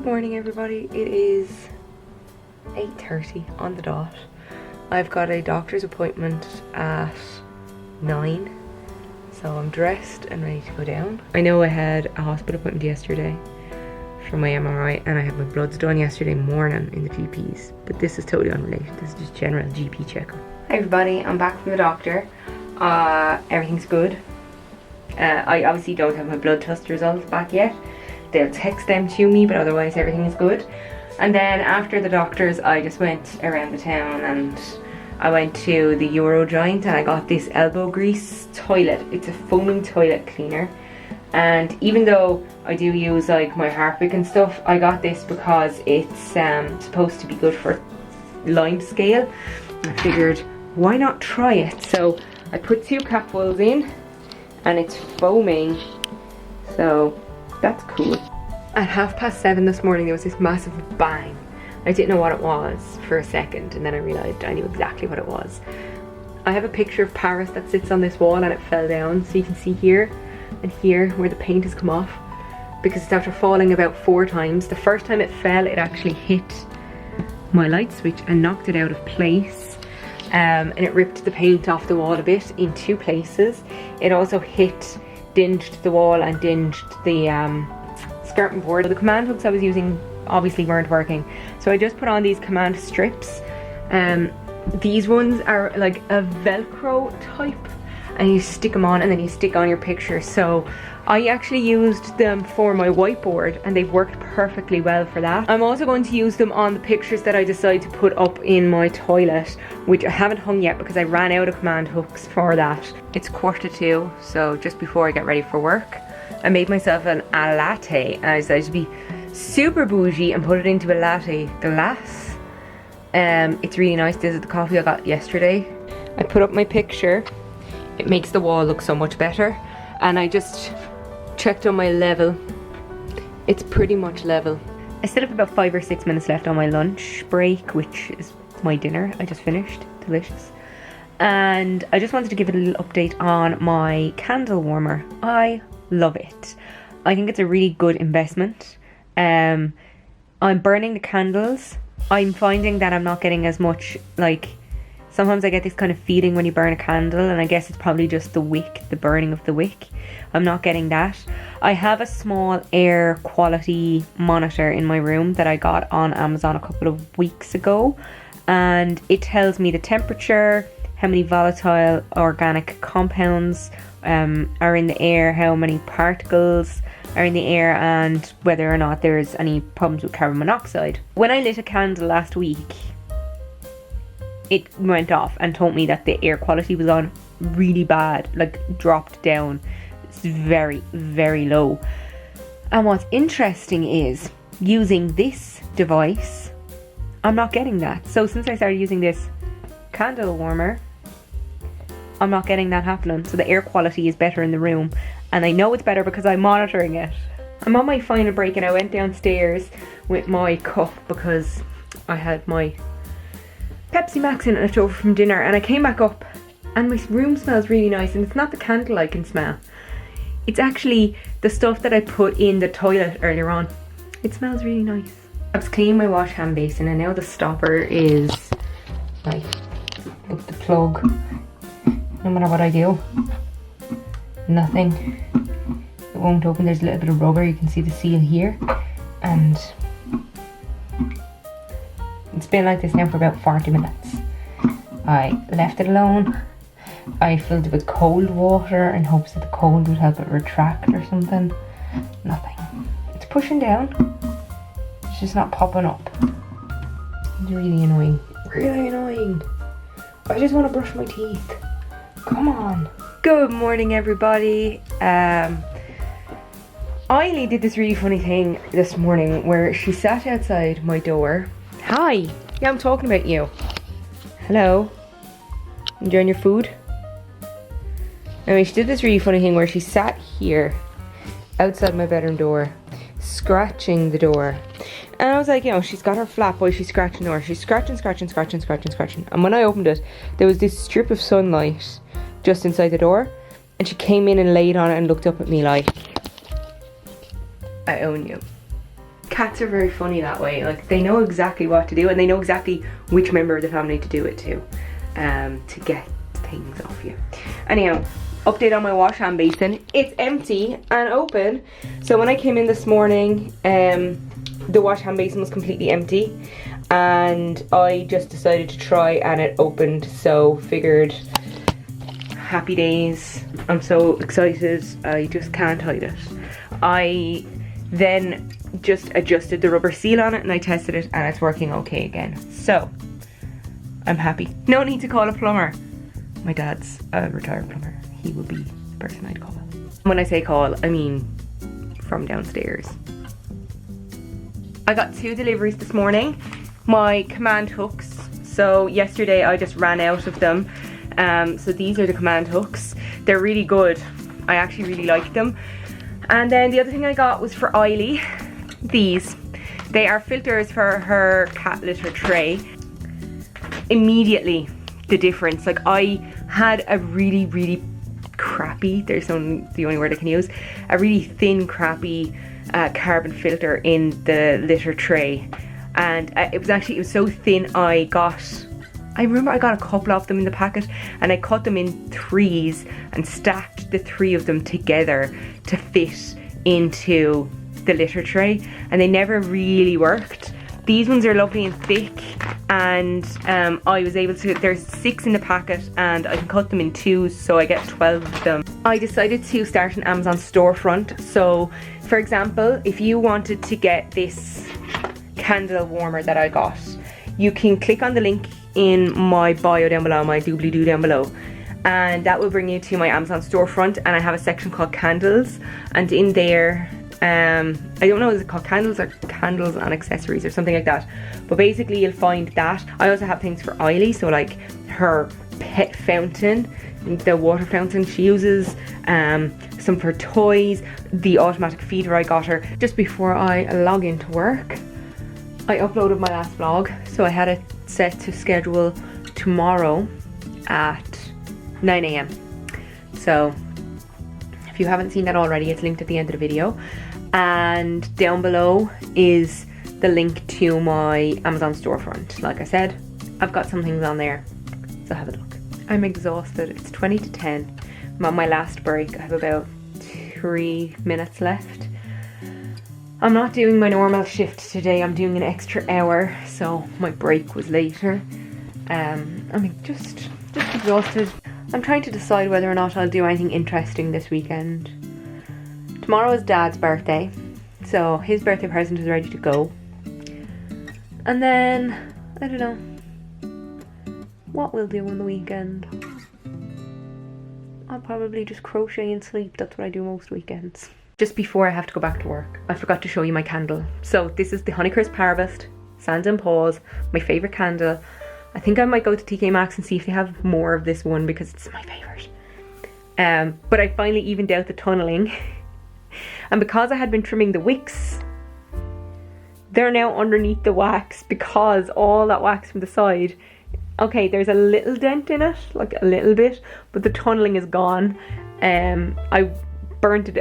Good morning everybody, it is 8:30 on the dot. I've got a doctor's appointment at 9, so I'm dressed and ready to go down. I know I had a hospital appointment yesterday for my MRI and I had my bloods done yesterday morning in the GP's, but this is totally unrelated. This is just general GP checkup. Hi everybody, I'm back from the doctor. Everything's good. I obviously don't have my blood test results back yet. They'll text them to me, but otherwise everything is good. And then after the doctors, I just went around the town and I went to the Eurojoint and I got this elbow grease toilet. It's a foaming toilet cleaner. And even though I do use like my Harpic and stuff, I got this because it's supposed to be good for lime scale. I figured, why not try it? So I put 2 capfuls in and it's foaming. So that's cool. At 7:30 this morning there was this massive bang. I didn't know what it was for a second and then I realised I knew exactly what it was. I have a picture of Paris that sits on this wall and it fell down, so you can see here and here where the paint has come off because it's after falling about 4 times. The first time it fell it actually hit my light switch and knocked it out of place, and it ripped the paint off the wall a bit in 2 places. It also dinged the wall and dinged the skirting board. The command hooks I was using obviously weren't working, so I just put on these command strips. These ones are like a Velcro type and you stick them on and then you stick on your picture. So I actually used them for my whiteboard and they've worked perfectly well for that. I'm also going to use them on the pictures that I decide to put up in my toilet, which I haven't hung yet because I ran out of command hooks for that. It's 1:45, so just before I get ready for work. I made myself a latte and I decided to be super bougie and put it into a latte glass. It's really nice. This is the coffee I got yesterday. I put up my picture. It makes the wall look so much better. And I just checked on my level. It's pretty much level. I still have about 5 or 6 minutes left on my lunch break, which is my dinner. I just finished. Delicious. And I just wanted to give a little update on my candle warmer. I love it. I think it's a really good investment. I'm burning the candles. I'm finding that I'm not getting as much, like, sometimes I get this kind of feeling when you burn a candle, and I guess it's probably just the wick, the burning of the wick. I'm not getting that. I have a small air quality monitor in my room that I got on Amazon a couple of weeks ago, and it tells me the temperature, how many volatile organic compounds are in the air, how many particles are in the air, and whether or not there's any problems with carbon monoxide. When I lit a candle last week, it went off and told me that the air quality was on really bad, like dropped down. It's very, very low. And what's interesting is using this device, I'm not getting that. So since I started using this candle warmer, I'm not getting that happening. So the air quality is better in the room, and I know it's better because I'm monitoring it. I'm on my final break and I went downstairs with my cup because I had my Pepsi Max in it left over from dinner, and I came back up and my room smells really nice, and it's not the candle I can smell. It's actually the stuff that I put in the toilet earlier on. It smells really nice. I was cleaning my wash hand basin and now the stopper is like up the plug. No matter what I do, nothing. It won't open. There's a little bit of rubber. You can see the seal here, and it's been like this now for about 40 minutes. I left it alone. I filled it with cold water in hopes that the cold would help it retract or something. Nothing. It's pushing down. It's just not popping up. It's really annoying. Really annoying. I just want to brush my teeth. Come on. Good morning everybody. Eileen did this really funny thing this morning where she sat outside my door. Hi. Yeah, I'm talking about you. Hello. Enjoying your food? Anyway, she did this really funny thing where she sat here outside my bedroom door, scratching the door. And I was like, you know, she's got her flap while she's scratching the door. She's scratching. And when I opened it, there was this strip of sunlight just inside the door, and she came in and laid on it and looked up at me like, I own you. Cats are very funny that way. Like, they know exactly what to do, and they know exactly which member of the family to do it to get things off you. Anyhow, update on my wash hand basin. It's empty and open. So when I came in this morning, the wash hand basin was completely empty, and I just decided to try, and it opened. So figured, happy days. I'm so excited, I just can't hide it. I then just adjusted the rubber seal on it and I tested it, and it's working okay again. So I'm happy. No need to call a plumber. My dad's a retired plumber. He will be the person I'd call. When I say call, I mean from downstairs. I got 2 deliveries this morning. My command hooks. So yesterday I just ran out of them. So these are the command hooks. They're really good. I actually really like them. And then the other thing I got was for Eiley. These. They are filters for her cat litter tray. Immediately the difference. Like, I had a really crappy, there's the only word I can use, a really thin, crappy carbon filter in the litter tray, and it was so thin. I remember I got a couple of them in the packet, and I cut them in 3s and stacked the 3 of them together to fit into the litter tray, and they never really worked. These ones are lovely and thick, and I was able to, there's 6 in the packet, and I can cut them in 2s, so I get 12 of them. I decided to start an Amazon storefront. So for example, if you wanted to get this candle warmer that I got, you can click on the link in my bio down below, my doobly-doo down below, and that will bring you to my Amazon storefront, and I have a section called candles, and in there, I don't know, is it called candles or candles and accessories or something like that, but basically you'll find that. I also have things for Eiley, so like her pet fountain, the water fountain she uses, some for toys, the automatic feeder I got her. Just before I log into work, I uploaded my last vlog, so I had it set to schedule tomorrow at 9 AM. So if you haven't seen that already, it's linked at the end of the video, and down below is the link to my Amazon storefront. Like I said, I've got some things on there, so have a look. I'm exhausted. It's 20 to 10. I'm on my last break. I have about 3 minutes left. I'm not doing my normal shift today. I'm doing an extra hour, so my break was later. I'm just exhausted. I'm trying to decide whether or not I'll do anything interesting this weekend. Tomorrow is Dad's birthday, so his birthday present is ready to go. And then, I don't know what we'll do on the weekend. I'll probably just crochet and sleep. That's what I do most weekends. Just before I have to go back to work, I forgot to show you my candle. So this is the Honeycrisp Harvest Sands and Paws, my favourite candle. I think I might go to TK Maxx and see if they have more of this one because it's my favourite. But I finally evened out the tunnelling. And because I had been trimming the wicks, they're now underneath the wax, because all that wax from the side, okay, there's a little dent in it, like a little bit, but the tunnelling is gone. I burnt it,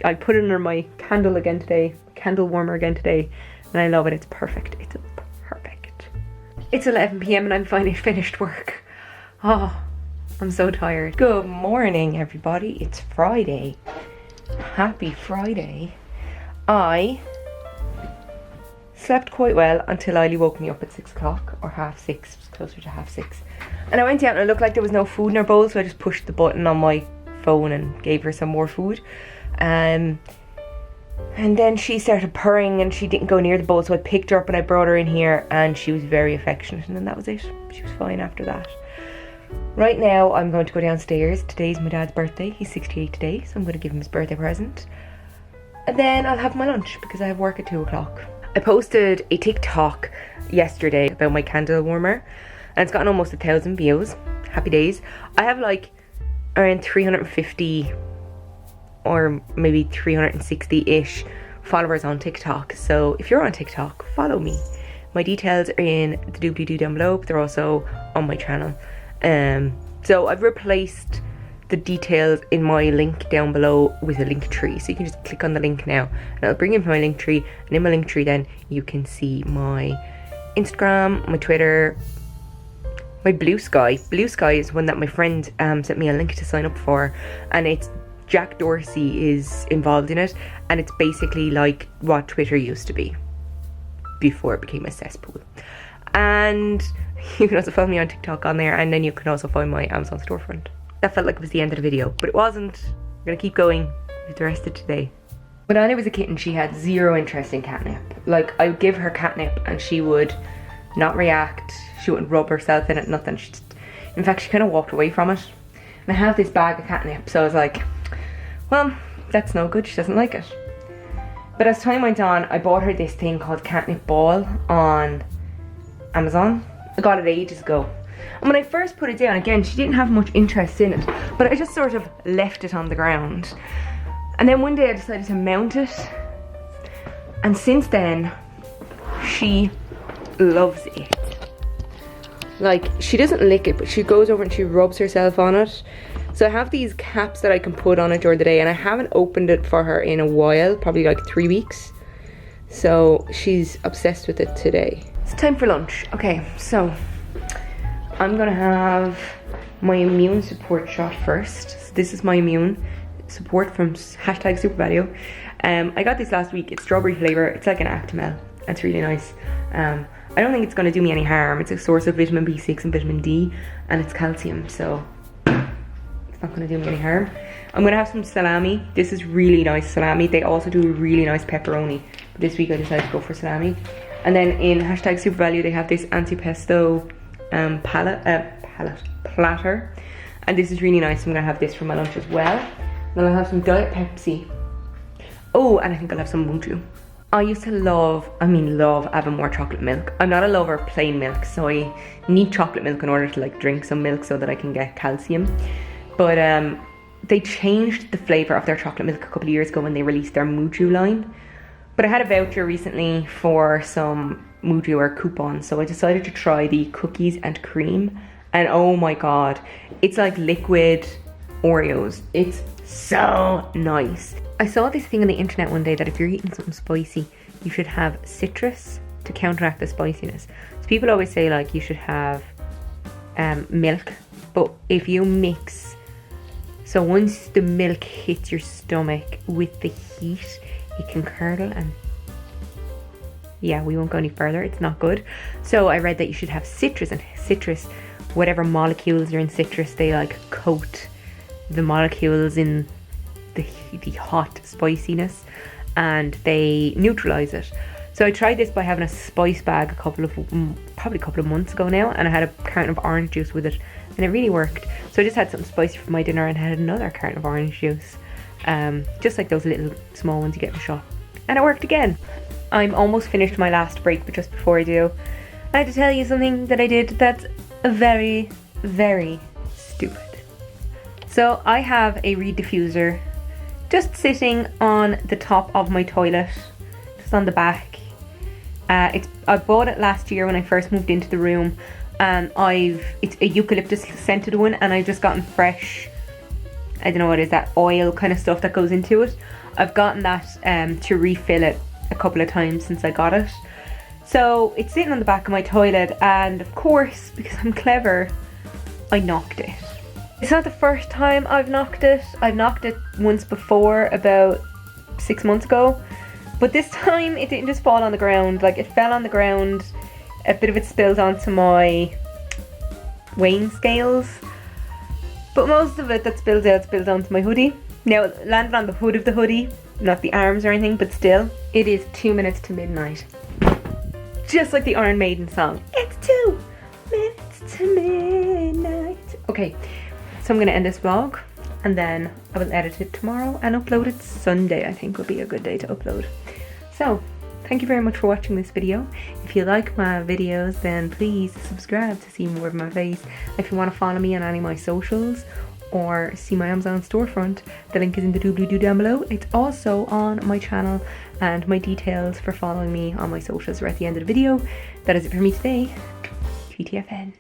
I put it under my candle again today, candle warmer again today, and I love it. It's perfect. It's perfect. It's 11 PM and I'm finally finished work. Oh, I'm so tired. Good morning, everybody. It's Friday. Happy Friday. I slept quite well until Eiley woke me up at 6 o'clock, or 6:30, closer to 6:30. And I went out and it looked like there was no food in her bowl, so I just pushed the button on my phone and gave her some more food. And then she started purring and she didn't go near the bowl, so I picked her up and I brought her in here, and she was very affectionate, and then that was it. She was fine after that. Right now I'm going to go downstairs. Today's my dad's birthday. He's 68 today, so I'm going to give him his birthday present. And then I'll have my lunch because I have work at 2 o'clock. I posted a TikTok yesterday about my candle warmer, and it's gotten almost 1,000 views. Happy days. I have like around 350 or maybe 360-ish followers on TikTok. So if you're on TikTok, follow me. My details are in the doobly-doo down below, but they're also on my channel. So I've replaced the details in my link down below with a link tree, so you can just click on the link now and it'll bring you to my link tree, and in my link tree then you can see my Instagram, my Twitter, my Blue Sky. Blue Sky is one that my friend sent me a link to sign up for, and it's Jack Dorsey is involved in it, and it's basically like what Twitter used to be before it became a cesspool. And you can also follow me on TikTok on there, and then you can also find my Amazon storefront. That felt like it was the end of the video, but it wasn't. I'm gonna keep going with the rest of today. When Annie was a kitten, she had zero interest in catnip. Like, I would give her catnip and she would not react. She wouldn't rub herself in it, nothing. In fact, she kind of walked away from it. And I have this bag of catnip, so I was like, well, that's no good, she doesn't like it. But as time went on, I bought her this thing called catnip ball on Amazon. I got it ages ago. And when I first put it down, again, she didn't have much interest in it, but I just sort of left it on the ground. And then one day I decided to mount it, and since then, she loves it. Like, she doesn't lick it, but she goes over and she rubs herself on it. So I have these caps that I can put on it during the day, and I haven't opened it for her in a while, probably like 3 weeks. So she's obsessed with it today. It's time for lunch. Okay, so I'm gonna have my immune support shot first. So this is my immune support from #SuperValue. I got this last week. It's strawberry flavour. It's like an Actimel. It's really nice. I don't think it's going to do me any harm. It's a source of vitamin B6 and vitamin D, and it's calcium, so it's not going to do me any harm. I'm going to have some salami. This is really nice salami. They also do a really nice pepperoni, but this week I decided to go for salami. And then in #SuperValue they have this antipesto platter, and this is really nice. I'm going to have this for my lunch as well. Then I'll have some Diet Pepsi. Oh, and I think I'll have some Muju. I used to love having more chocolate milk. I'm not a lover of plain milk, so I need chocolate milk in order to like drink some milk so that I can get calcium. But they changed the flavour of their chocolate milk a couple of years ago when they released their Muju line. But I had a voucher recently for some Muju or coupons, so I decided to try the cookies and cream. And oh my god, it's like liquid Oreos. It's so nice. I saw this thing on the internet one day that if you're eating something spicy, you should have citrus to counteract the spiciness. So people always say like you should have milk, but if you mix, so once the milk hits your stomach with the heat, it can curdle, and yeah, we won't go any further. It's not good. So I read that you should have citrus, and citrus, whatever molecules are in citrus, they like coat the molecules in the hot spiciness, and they neutralize it. So I tried this by having a spice bag probably a couple of months ago now, and I had a carton of orange juice with it, and it really worked. So I just had something spicy for my dinner and had another carton of orange juice, just like those little small ones you get in the shop, and it worked again. I'm almost finished my last break, but just before I do, I had to tell you something that I did that's very, very stupid. So I have a reed diffuser just sitting on the top of my toilet, just on the back. I bought it last year when I first moved into the room, and it's a eucalyptus scented one, and I've just gotten fresh, I don't know what is that, oil kind of stuff that goes into it. I've gotten that to refill it a couple of times since I got it. So it's sitting on the back of my toilet, and of course, because I'm clever, I knocked it. It's not the first time I've knocked it. I've knocked it once before, about 6 months ago. But this time it didn't just fall on the ground. Like, it fell on the ground, a bit of it spilled onto my weighing scales. But most of it that spilled out spilled onto my hoodie. Now, it landed on the hood of the hoodie, not the arms or anything, but still. It is 2 minutes to midnight. Just like the Iron Maiden song. It's 2 minutes to midnight. Okay. So I'm going to end this vlog, and then I will edit it tomorrow and upload it Sunday. I think will be a good day to upload. So thank you very much for watching this video. If you like my videos, then please subscribe to see more of my face. If you want to follow me on any of my socials or see my Amazon storefront, the link is in the doobly-doo down below. It's also on my channel, and my details for following me on my socials are at the end of the video. That is it for me today. TTFN.